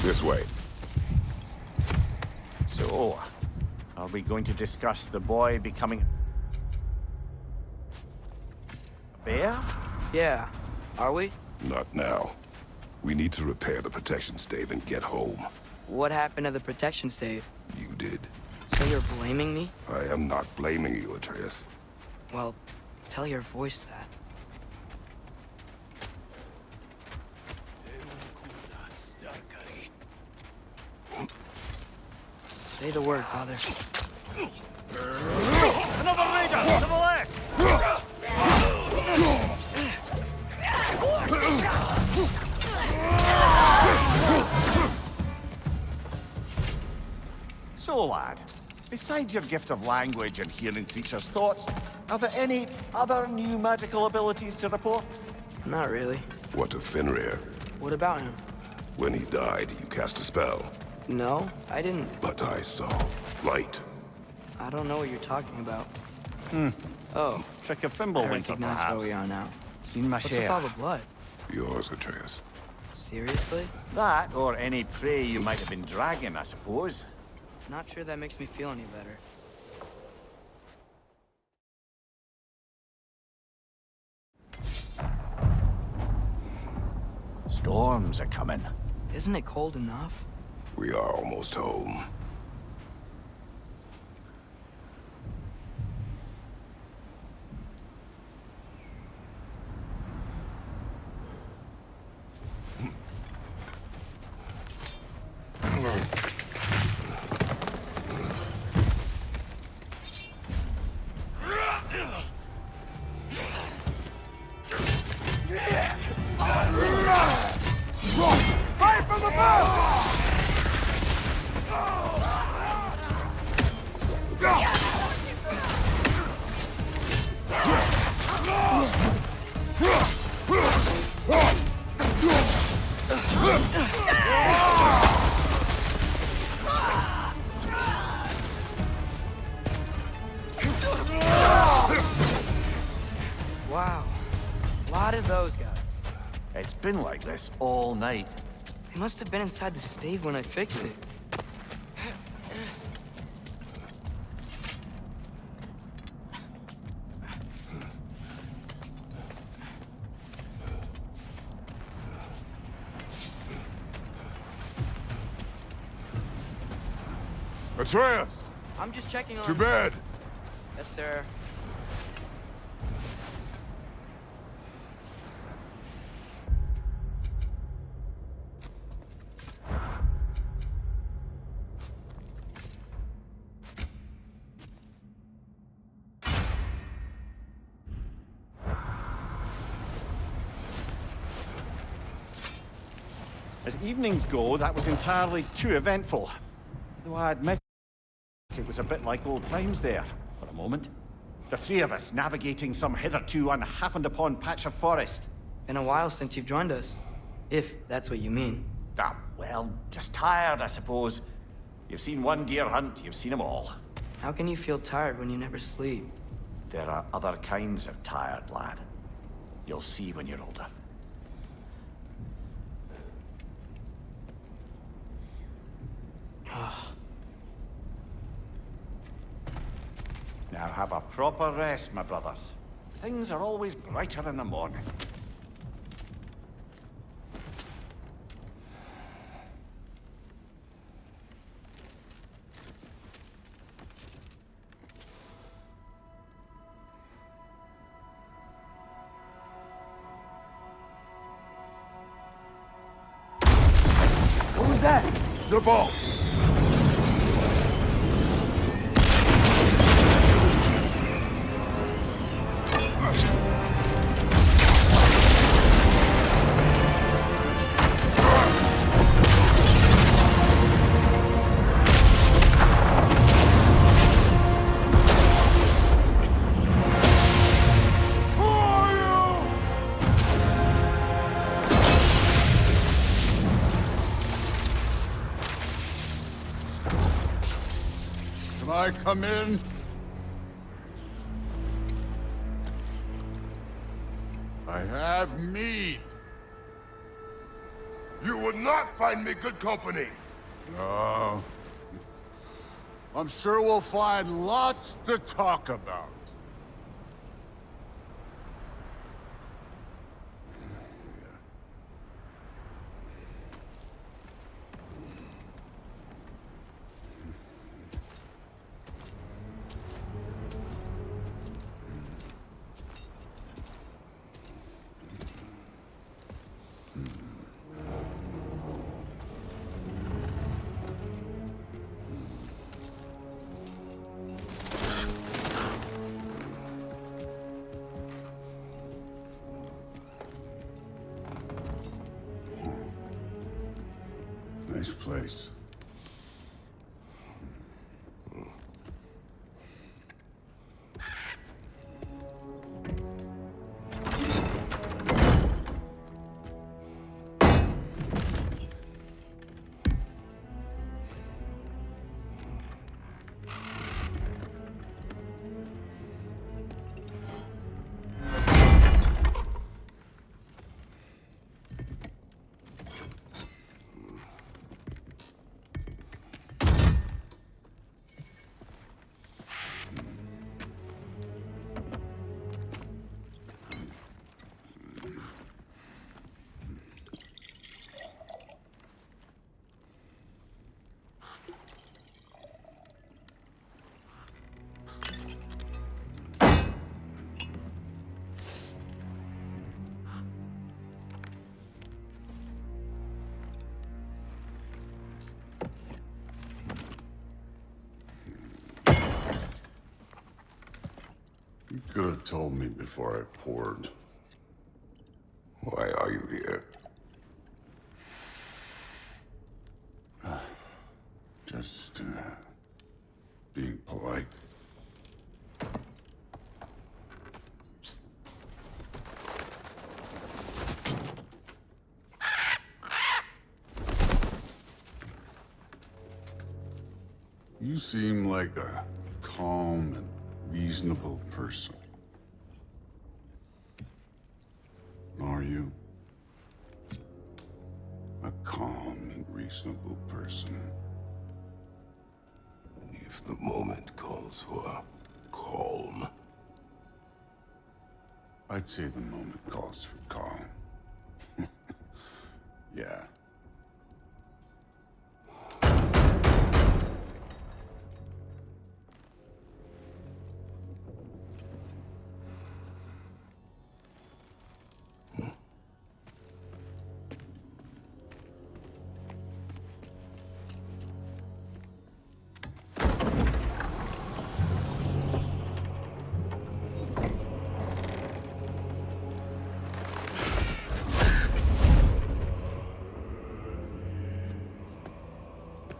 This way. So, are we going to discuss the boy becoming a bear? Yeah. Are we? Not now. We need to repair the protection stave and get home. What happened to the protection stave? You did. So you're blaming me? I am not blaming you, Atreus. Well, tell your voice that. Say the word, Father. Another raider! To the left! So, lad, besides your gift of language and hearing creatures' thoughts, are there any other new magical abilities to report? Not really. What of Fenrir? What about him? When he died, you cast a spell. No, I didn't. But I saw light. I don't know what you're talking about. Oh, Trick of I Fimbulwinter, recognize perhaps? where we are now. Seen my What's share. with all the blood? Yours, Atreus. Seriously? That, or any prey you might have been dragging, I suppose. Not sure that makes me feel any better. Storms are coming. Isn't it cold enough? We are almost home. Fire from above! Wow. A lot of those guys. It's been like this all night. They must have been inside the stave when I fixed it. Atreus! I'm just checking on... To bed! Yes, sir. As evenings go, that was entirely too eventful. Though I admit it was a bit like old times there, for a moment. The three of us navigating some hitherto unhappened-upon patch of forest. Been a while since you've joined us. If that's what you mean. Ah, well, just tired, I suppose. You've seen one deer hunt, you've seen them all. How can you feel tired when you never sleep? There are other kinds of tired, lad. You'll see when you're older. Now have a proper rest, my brothers. Things are always brighter in the morning. What was that? The ball! I come in? I have meat. You would not find me good company. No. I'm sure we'll find lots to talk about. Nice place. You could have told me before I poured. Why are you here? Just, being polite. You seem like a calm and reasonable person. Are you? A calm and reasonable person. If the moment calls for calm. I'd say the moment calls for calm. Yeah.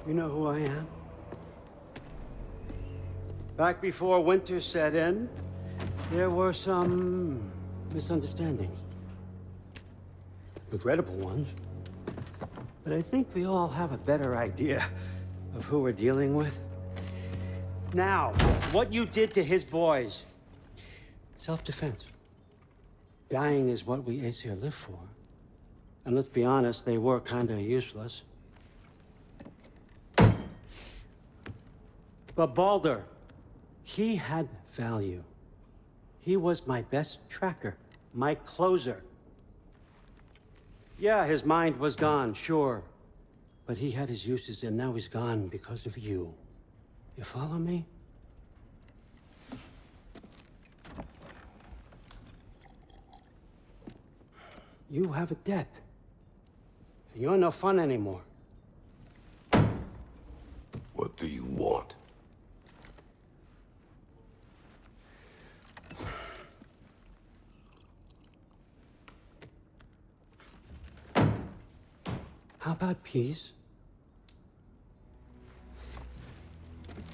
You know who I am? Back before winter set in, there were some misunderstandings. Regrettable ones. But I think we all have a better idea of who we're dealing with. Now, what you did to his boys. Self-defense. Dying is what we Aesir live for. And let's be honest, they were kinda useless. But Baldur, he had value. He was my best tracker, my closer. Yeah, his mind was gone, sure. But he had his uses, and now he's gone because of you. You follow me? You have a debt. You're no fun anymore. What do you want? How about peace?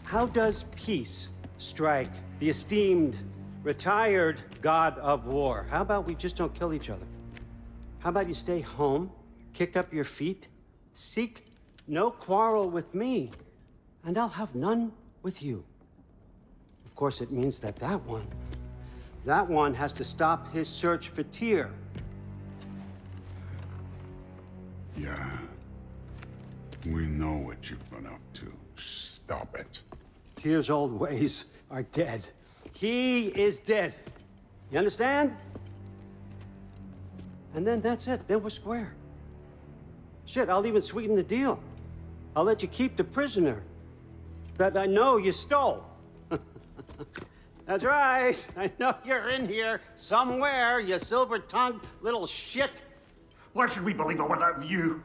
How does peace strike the esteemed, retired god of war? How about we just don't kill each other? How about you stay home, kick up your feet, seek no quarrel with me, and I'll have none with you. Of course, it means that that one has to stop his search for Tyr. Yeah. We know what you've been up to. Stop it. Tyr's old ways are dead. He is dead. You understand? And then that's it. Then we're square. Shit, I'll even sweeten the deal. I'll let you keep the prisoner that I know you stole. That's right. I know you're in here somewhere, you silver-tongued little shit. Why should we believe a word out of you?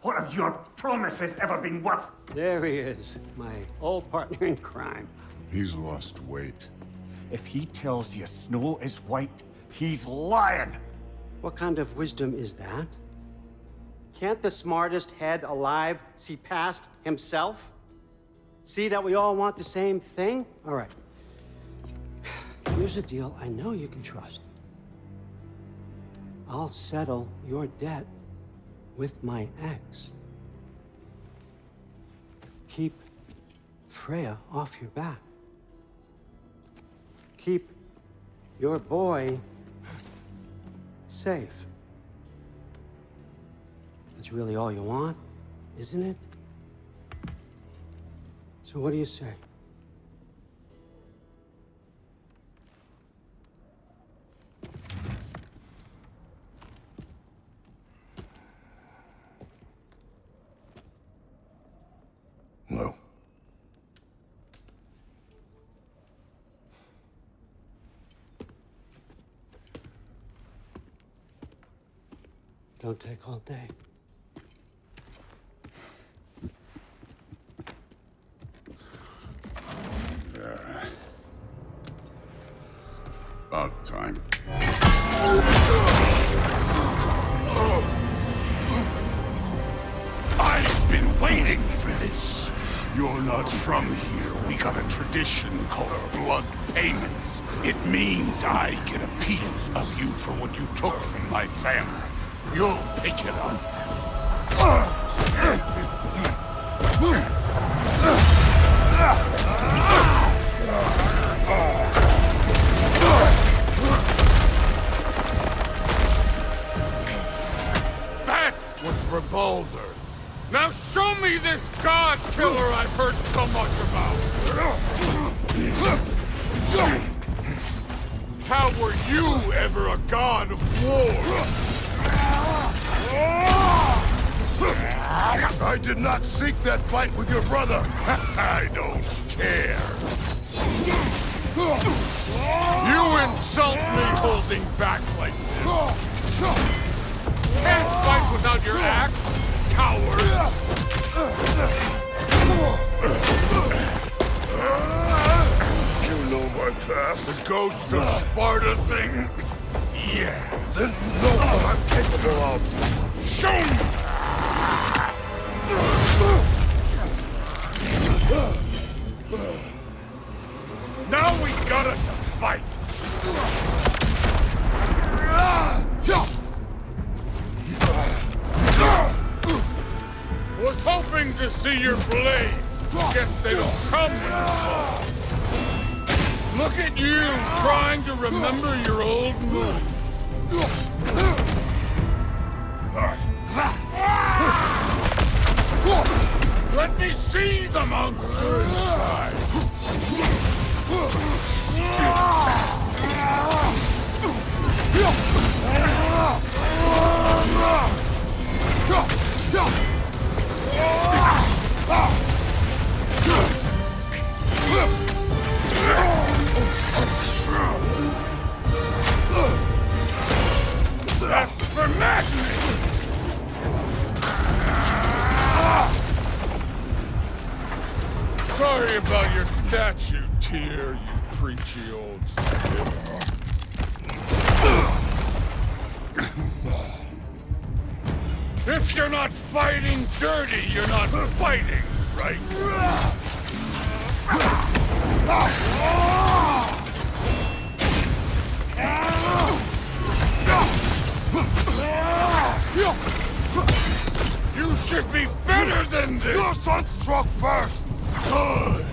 What have your promises ever been worth? There he is, my old partner in crime. He's lost weight. If he tells you snow is white, he's lying. What kind of wisdom is that? Can't the smartest head alive see past himself? See that we all want the same thing? All right. Here's a deal I know you can trust. I'll settle your debt with my ex. Keep Freya off your back. Keep your boy safe. That's really all you want, isn't it? So what do you say? No. Don't take all day. About time. I've been waiting for this. You're not from here. We got a tradition called blood payments. It means I get a piece of you for what you took from my family. You'll pick it up. That was for Baldur. Now show me this god killer I've heard so much about. How were you ever a god of war? I did not seek that fight with your brother. I don't care. You insult me holding back like this. Can't fight without your axe, coward. You know my past. The ghost of Sparta thing? Yeah. Then you know what I'm capable of. Show me! Now we got us a fight! Was hoping to see your blade. Guess they don't come when you fall. Look at you, trying to remember your old moves. Let me see the monster inside! That's for madness! Sorry about your statue, Tyr, you preachy old stiff. If you're not fighting dirty, you're not fighting, right? You should be better than this! Your son struck first. Good.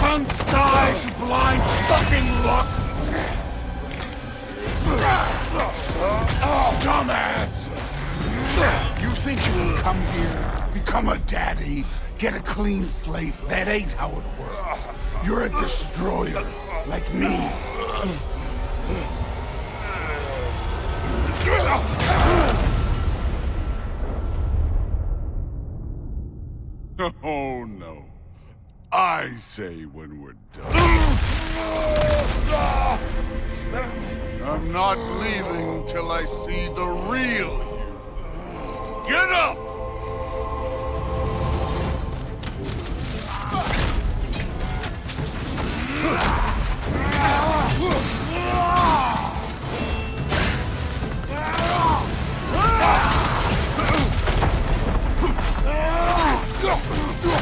cunts die to blind fucking luck! Dumbass! You think you can come here, become a daddy, get a clean slate? That ain't how it works. You're a destroyer, like me. Oh, no. I say when we're done. I'm not leaving till I see the real you. Get up!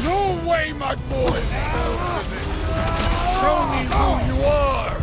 No way, my boy! Show me who you are!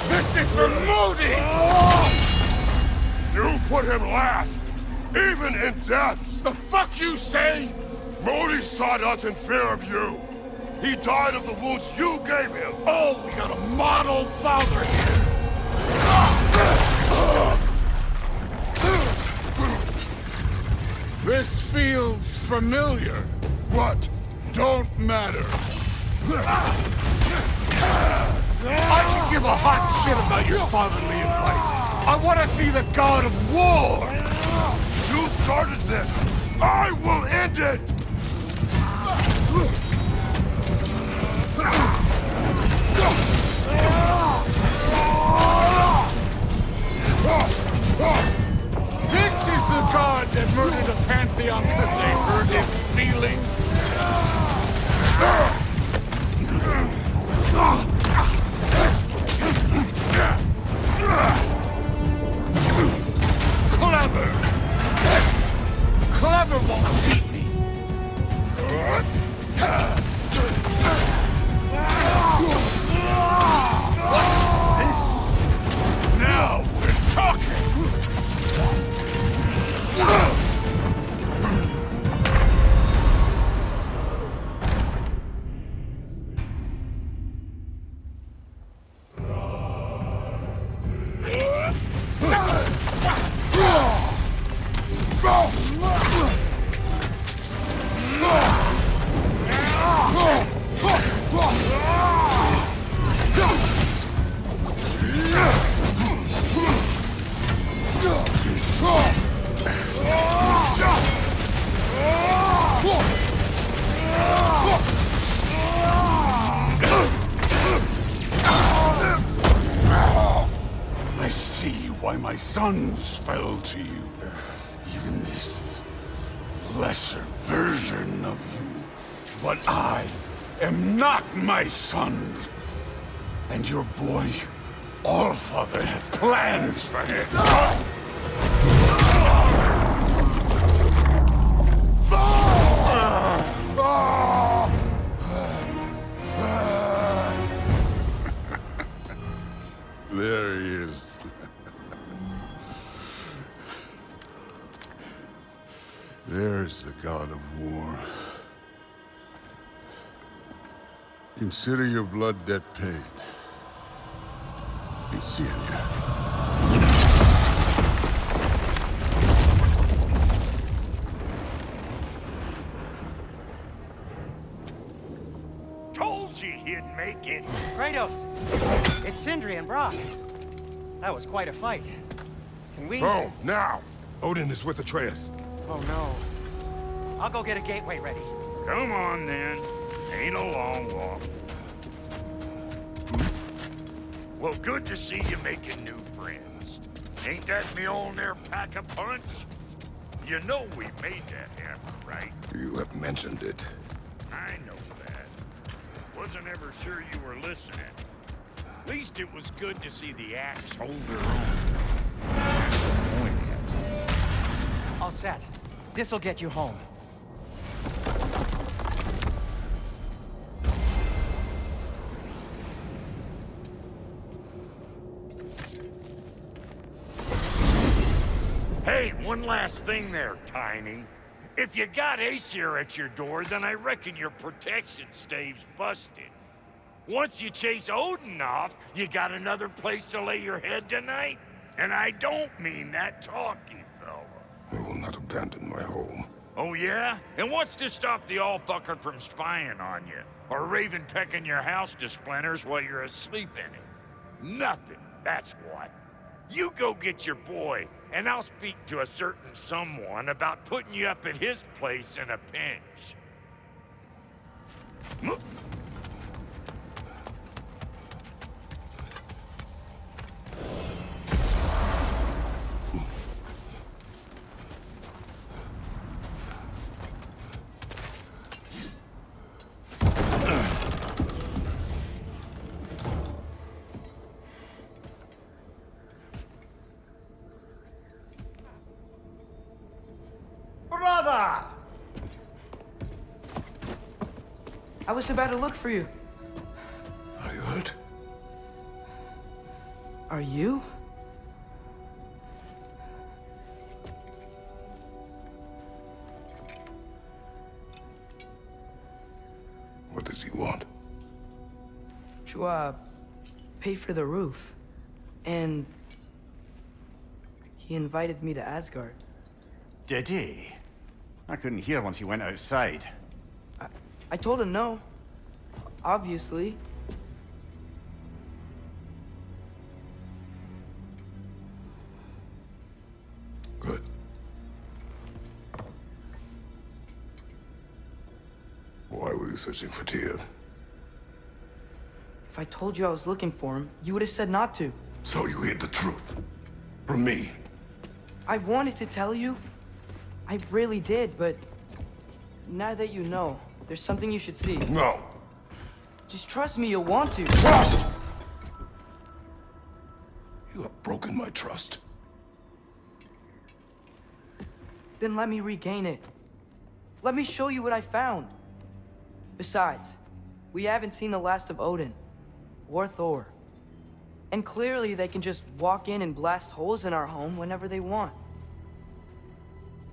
This is for Modi! You put him last, even in death! The fuck you say? Modi sought us in fear of you. He died of the wounds you gave him. Oh, we got a model father here! This feels familiar. What? Don't matter. I can give a hot shit about your fatherly advice. I want to see the god of war! You started this. I will end it! This is the god that murdered a pantheon because they hurt his feelings? Clever! Clever won't beat me! Now we're talking! I see why my sons fell to you. Even this lesser version of you. But I am not my sons. And your boy, Allfather, has plans for him. There he is. There's the god of war. Consider your blood debt paid. Be seeing you. Told you he'd make it. Kratos! It's Sindri and Brock. That was quite a fight. Can we... Oh, now! Odin is with Atreus. Oh, no. I'll go get a gateway ready. Come on, then. Ain't a long walk. Well, good to see you making new friends. Ain't that Mjolnir pack a punch? You know we made that hammer, right? You have mentioned it. I know that. Wasn't ever sure you were listening. At least it was good to see the axe hold her own. That's the point, Captain. All set. This'll get you home. Hey, one last thing there, Tiny. If you got Aesir at your door, then I reckon your protection stave's busted. Once you chase Odin off, you got another place to lay your head tonight? And I don't mean that talky fella. I will not abandon my home. Oh yeah? And what's to stop the all-fucker from spying on you? Or Raven pecking your house to splinters while you're asleep in it? Nothing, that's what. You go get your boy, and I'll speak to a certain someone about putting you up at his place in a pinch. Brother! I was about to look for you. Are you hurt? Are you? What does he want? To, pay for the roof. And he invited me to Asgard. Did he? I couldn't hear once he went outside. I told him no. Obviously. Good. Why were you searching for Tyr? If I told you I was looking for him, you would have said not to. So you hid the truth. From me. I wanted to tell you. I really did, but now that you know, there's something you should see. No. Just trust me, you'll want to. Trust! You have broken my trust. Then let me regain it. Let me show you what I found. Besides, we haven't seen the last of Odin. Or Thor. And clearly they can just walk in and blast holes in our home whenever they want.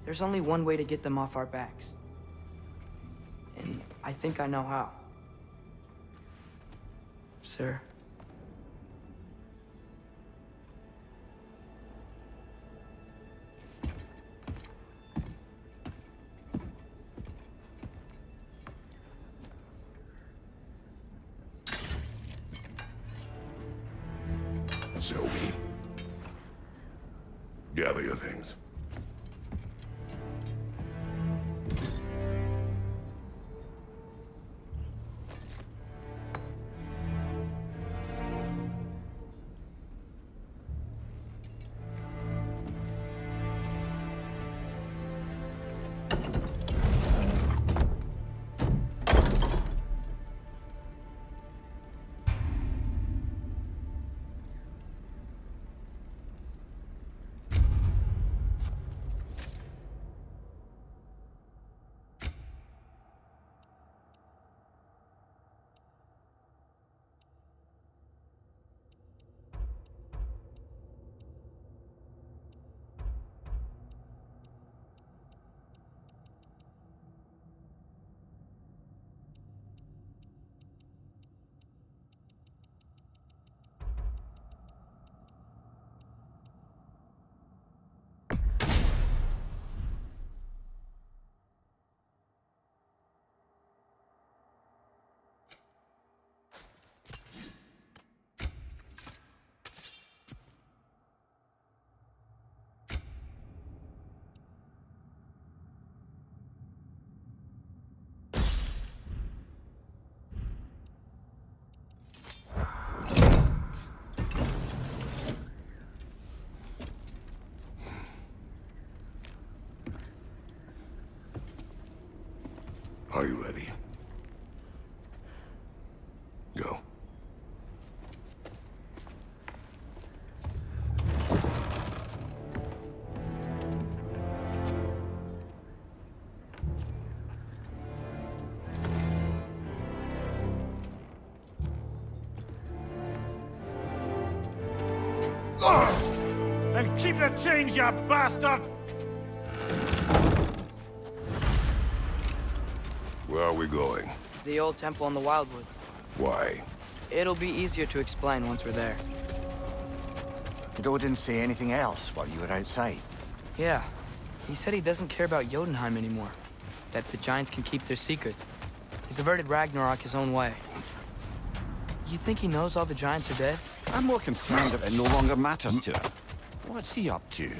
There's only one way to get them off our backs. And I think I know how. Sir. Shall we? Gather your things. Are you ready? And keep the change, you bastard! Where are we going? The old temple in the Wildwoods. Why? It'll be easier to explain once we're there. Did Odin say anything else while you were outside? Yeah. He said he doesn't care about Jotunheim anymore. That the giants can keep their secrets. He's averted Ragnarok his own way. You think he knows all the giants are dead? I'm more concerned that it no longer matters to him. What's he up to?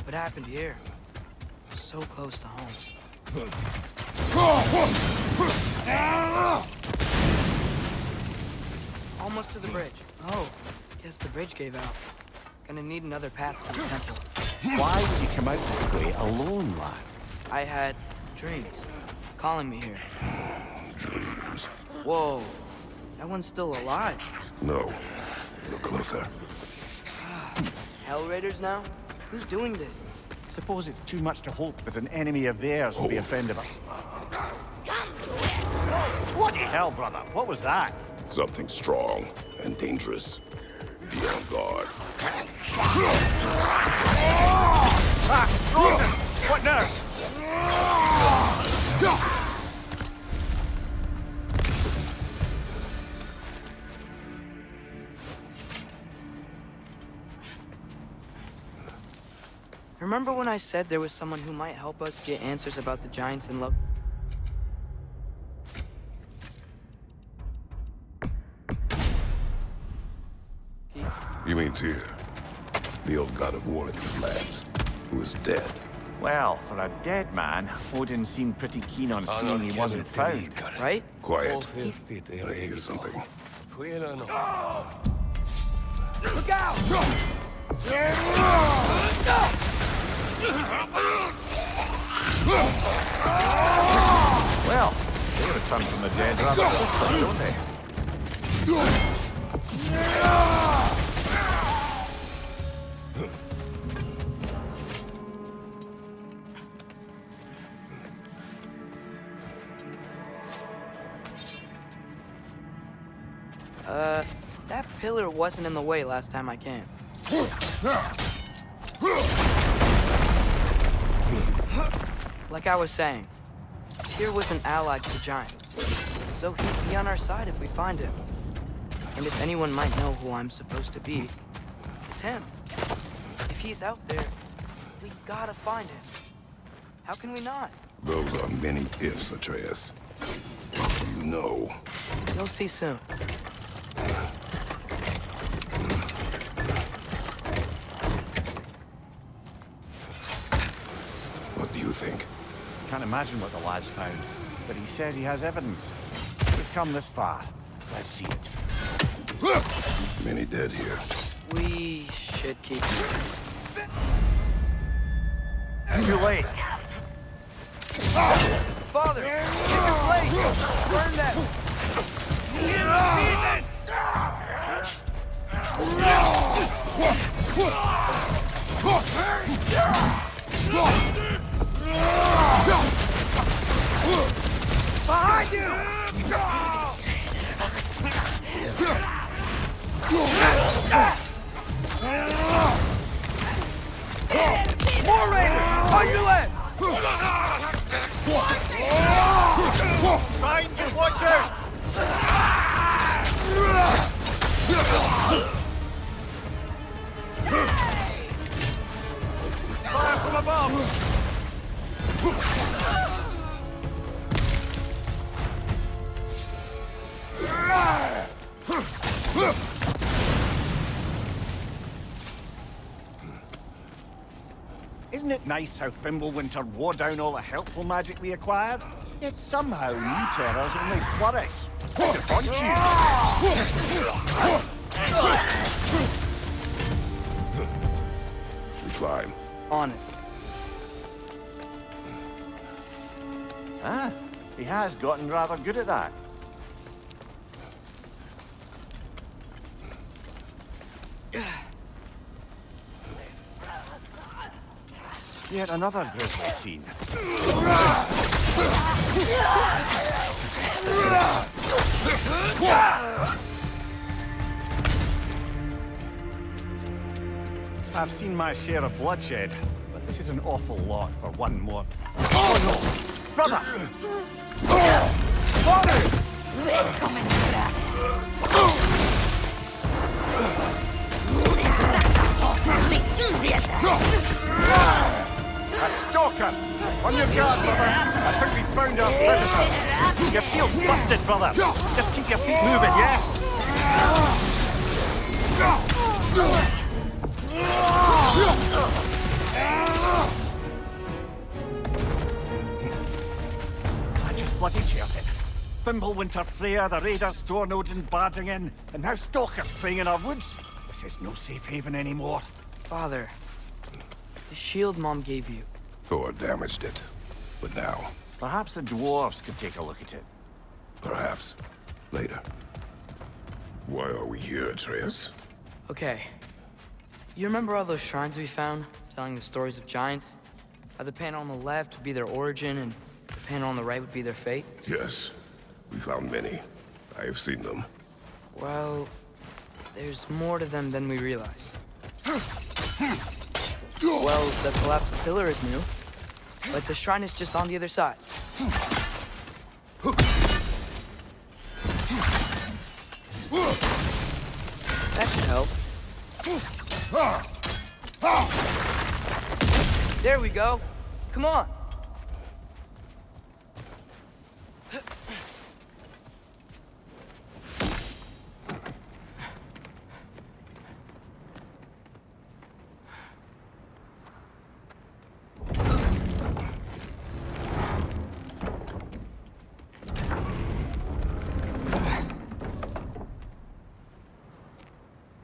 What happened here? So close to home. Almost to the bridge. Oh, guess the bridge gave out. Gonna need another path to the temple. Why would you come out this way alone, lad? I had dreams calling me here. Dreams. Whoa, that one's still alive. No. Look closer. Hell Raiders now? Who's doing this? Suppose it's too much to hope that an enemy of theirs will be a friend of us. Bloody hell, brother. What was that? Something strong and dangerous. Be on guard. Ah! Gordon! What now? Remember when I said there was someone who might help us get answers about the giants in love? You mean Tyr? The old god of war in these lands, who is dead. Well, for a dead man, Odin seemed pretty keen on seeing he wasn't found. Right? Quiet. I hear something. Look out! Well, they return from the dead rather quickly, don't they? That pillar wasn't in the way last time I came. Like I was saying, Tyr was an ally to the giants, so he'd be on our side if we find him. And if anyone might know who I'm supposed to be, it's him. If he's out there, we gotta find him. How can we not? Those are many ifs, Atreus. You know. You'll see soon. What do you think? Can't imagine what the lad's found, but he says he has evidence. We've come this far. Let's see it. Many dead here. We should keep Too late. Father, get your blade! Burn them! Behind you! More raiders! On your left! Behind you, watch out! Fire from above! Isn't it nice how Fimbulwinter wore down all the helpful magic we acquired? Yet somehow new terrors only flourish. How's it on you? We climb. On it. Ah, he has gotten rather good at that. Yet another grisly scene. I've seen my share of bloodshed, but this is an awful lot for one more. Oh no! Brother! Father! A stalker! On your guard, brother! I think we found our predator! Your shield's busted, brother! Just keep your feet moving, yeah? I just bloody cheered it. Winter Freya, the raiders, Thor Odin barging in, and now stalkers preying in our woods. This is no safe haven anymore. Father, the shield Mom gave you. Thor damaged it. But now, Perhaps the dwarves could take a look at it. perhaps, later. Why are we here, Atreus? Okay. You remember all those shrines we found, telling the stories of giants? How the panel on the left would be their origin, and the panel on the right would be their fate? Yes, we found many. I have seen them. Well, there's more to them than we realized. Well, the collapsed pillar is new, but the shrine is just on the other side. That should help. There we go. Come on.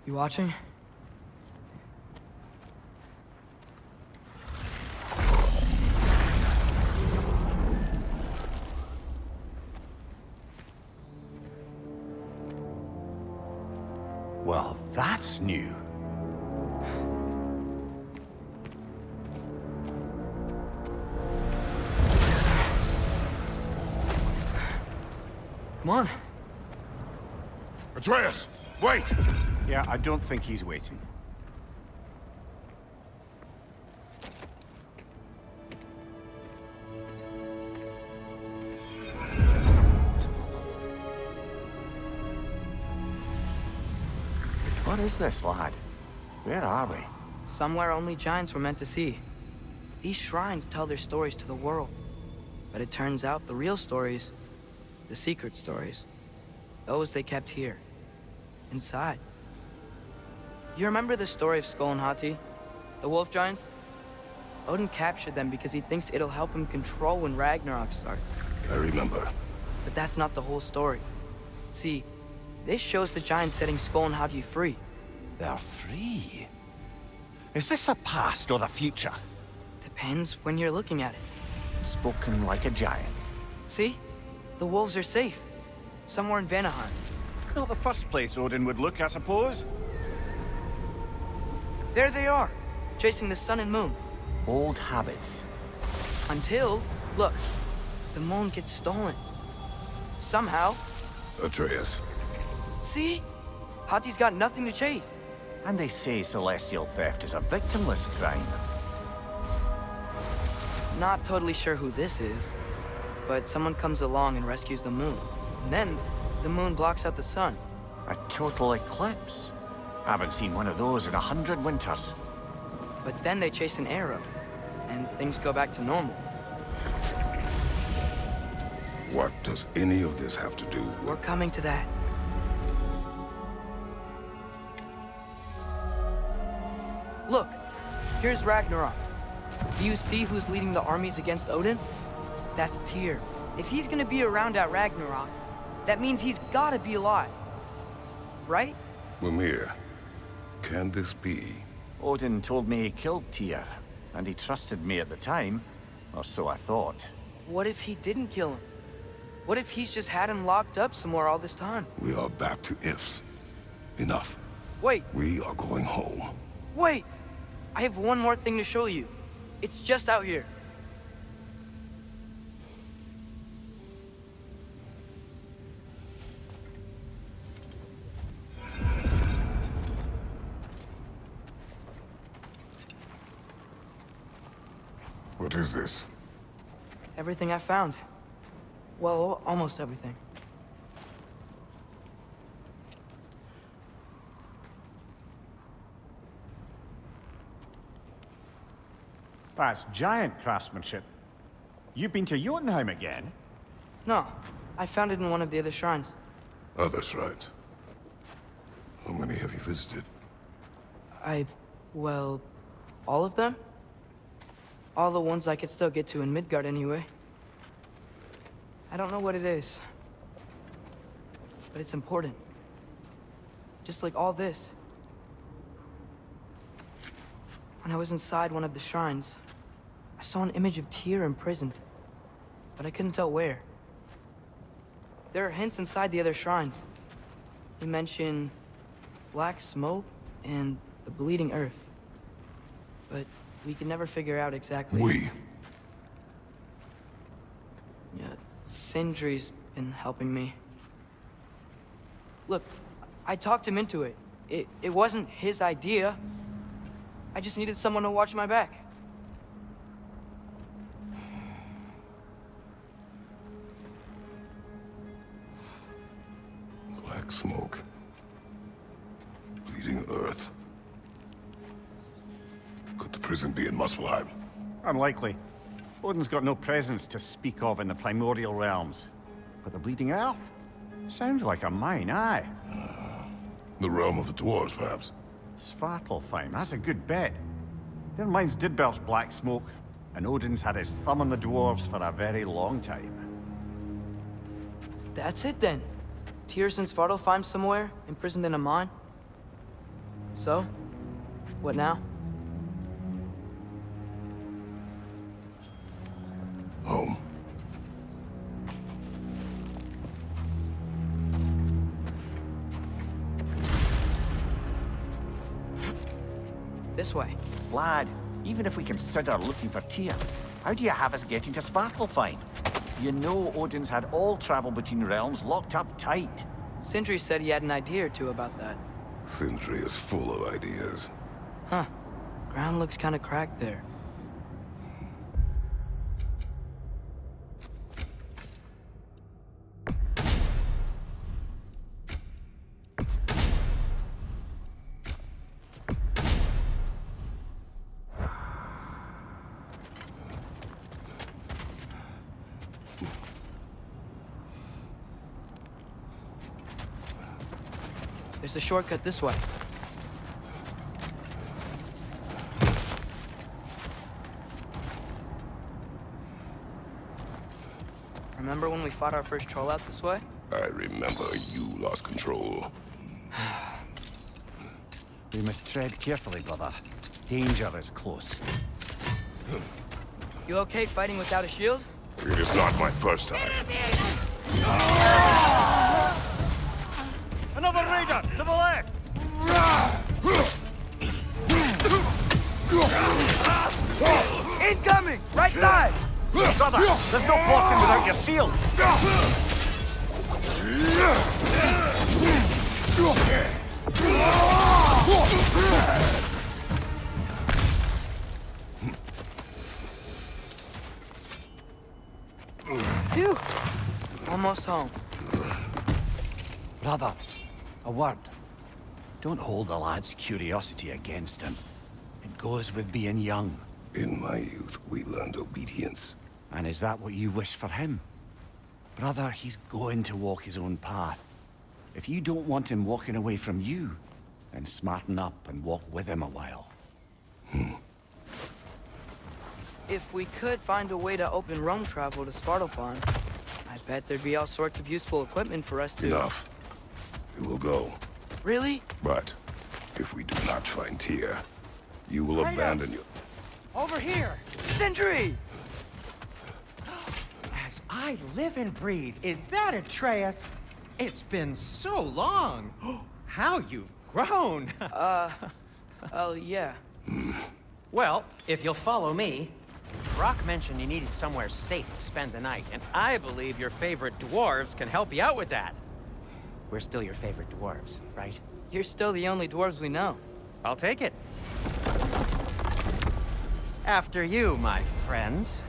You watching? Well, that's new. Come on. Atreus, wait! Yeah, I don't think he's waiting. What is this, lad? Where are we? Somewhere only giants were meant to see. These shrines tell their stories to the world. But it turns out the real stories, the secret stories, those they kept here, inside. You remember the story of Skull and Hati? The wolf giants? Odin captured them because he thinks it'll help him control when Ragnarok starts. I remember. But that's not the whole story. See, this shows the giants setting Skull and Hati free. They're free. Is this the past or the future? Depends when you're looking at it. Spoken like a giant. See? The wolves are safe. Somewhere in Vanaheim. Not the first place Odin would look, I suppose. There they are, chasing the sun and moon. Old habits. Until, look, the moon gets stolen. Somehow. Atreus. See? Hati's got nothing to chase. And they say celestial theft is a victimless crime. Not totally sure who this is, but someone comes along and rescues the moon. And then, the moon blocks out the sun. A total eclipse. Haven't seen one of those in 100 winters. But then they chase an arrow, and things go back to normal. What does any of this have to do with... We're coming to that. Look, here's Ragnarok. Do you see who's leading the armies against Odin? That's Tyr. If he's gonna be around at Ragnarok, that means he's gotta be alive. Right? Mimir, can this be? Odin told me he killed Tyr, and he trusted me at the time, or so I thought. What if he didn't kill him? What if he's just had him locked up somewhere all this time? We are back to ifs. Enough. Wait, We are going home. wait! I have one more thing to show you. It's just out here. What is this? Everything I found. Well, almost everything. That's giant craftsmanship. You've been to Jotunheim again? No, I found it in one of the other shrines. Others, right? How many have you visited? Well, all of them? All the ones I could still get to in Midgard anyway. I don't know what it is, but it's important. Just like all this. When I was inside one of the shrines, I saw an image of Tyr imprisoned, but I couldn't tell where. There are hints inside the other shrines. They mention black smoke and the bleeding earth. But we could never figure out exactly... We? Yeah, Sindri's been helping me. Look, I talked him into it. It wasn't his idea. I just needed someone to watch my back. Black smoke. Bleeding earth. Could the prison be in Muspelheim? Unlikely. Odin's got no presence to speak of in the primordial realms. But the Bleeding Earth? Sounds like a mine, aye. The realm of the dwarves, perhaps? Svartalfheim, that's a good bet. Their mines did belch black smoke, and Odin's had his thumb on the dwarves for a very long time. That's it then. Tyr's in Svartalfheim somewhere, imprisoned in a mine. So, what now? Home. This way. Lad, even if we consider looking for Tyr, how do you have us getting to Svartalfheim? You know Odin's had all travel between realms locked up tight. Sindri said he had an idea or two about that. Sindri is full of ideas. Huh. Ground looks kind of cracked there. There's a shortcut this way. Remember when we fought our first troll out this way? I remember you lost control. We must tread carefully, brother. Danger is close. You okay fighting without a shield? It is not my first time. Another raider! To the left! Incoming! Right side! Brother, there's no blocking without your shield! Phew! Almost home. Brother, a word. Don't hold the lad's curiosity against him. It goes with being young. In my youth, we learned obedience. And is that what you wish for him? Brother, he's going to walk his own path. If you don't want him walking away from you, then smarten up and walk with him a while. If we could find a way to open roam travel to Svartalfheim, I bet there'd be all sorts of useful equipment for us to... Enough. We will go. Really? But if we do not find Tyr, you will abandon your... Over here! Sindri! As I live and breathe, is that Atreus? It's been so long. How you've grown. Oh, yeah. Well, if you'll follow me, Brock mentioned you needed somewhere safe to spend the night, and I believe your favorite dwarves can help you out with that. We're still your favorite dwarves, right? You're still the only dwarves we know. I'll take it. After you, my friends.